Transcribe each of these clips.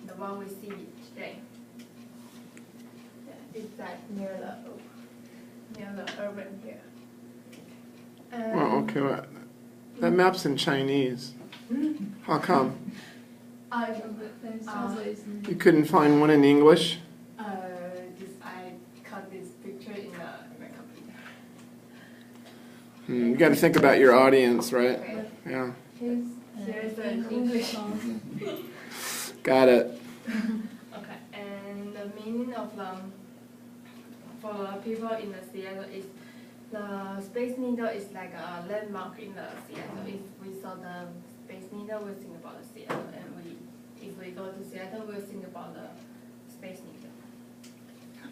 the one we see today. Yeah, it's like near the urban here. Well, okay, well, that map's in Chinese. How come? You couldn't find one in English? I caught this picture in my computer. You got to think about your audience, right? Okay. Yeah. There's an English. Got it. Okay, and the meaning of for the people in the Seattle is the Space Needle is like a landmark in the Seattle. If we saw the Space Needle, we'll think about the Seattle, and if we go to Seattle, we'll think about the Space Needle.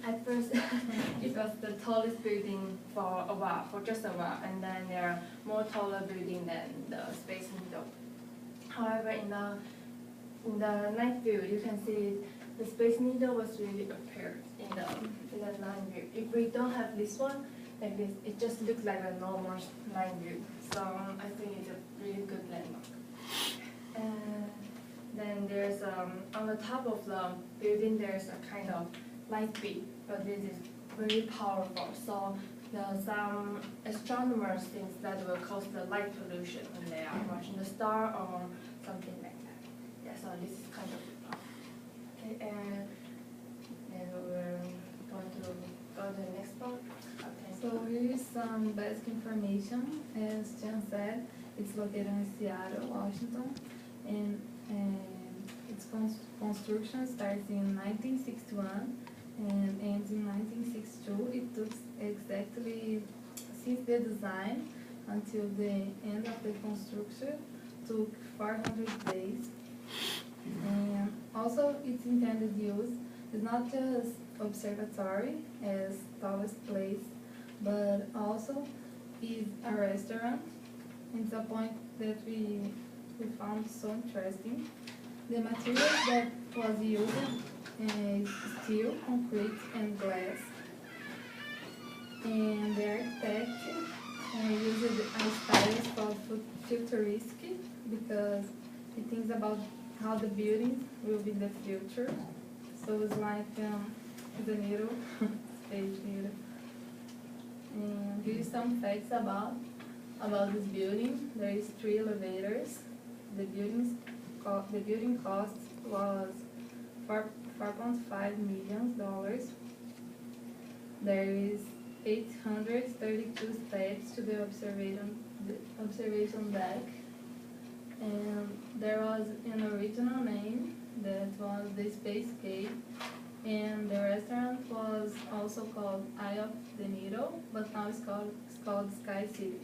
At first, it was the tallest building for a while, for just a while, and then there are more taller buildings than the Space Needle. However, in the night view, you can see the Space Needle was really appeared in the night view. If we don't have this one, like this, it just looks like a normal night view. So I think it's a really good landmark. And then there's on the top of the building, there's a kind of light beam, but this is very powerful. So some astronomers think that will cause the light pollution when they are watching the star or something like that. Yeah, so this is kind of powerful. Okay, and we're going to go to the next part. Okay. So here is some basic information. As Chen said, it's located in Seattle, Washington, and its construction starts in 1961 and ends in 1962. It took exactly, since the design until the end of the construction, took 400 days. And also its intended use is not just observatory as tallest place, but also is a restaurant. It's a point that we found so interesting. The materials that was used is steel, concrete, and glass. And the architect used a style called futuristic because he thinks about how the buildings will be in the future. So it's like the needle, space needle. And here is some facts about this building. There is 3 elevators. The building cost was $4.5 million. There is 832 steps to the observation deck, and there was an original name that was the Space Cave, and the restaurant was also called Eye of the Needle, but now it's called Sky City.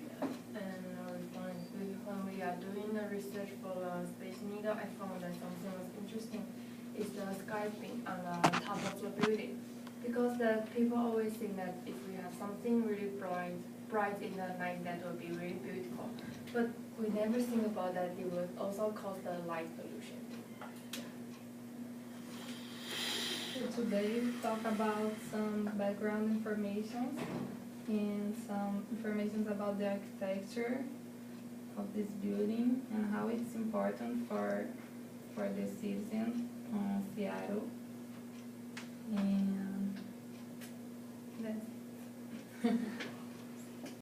Yeah. And when we are doing the research for the Space Needle, I found that something was interesting. It's the sky thing on the top of the building. Because the people always think that if we have something really bright in the night, that will be really beautiful. But we never think about that it would also cause the light pollution. So today we talk about some background information and some information about the architecture of this building and how it's important for the citizens of Seattle. And that's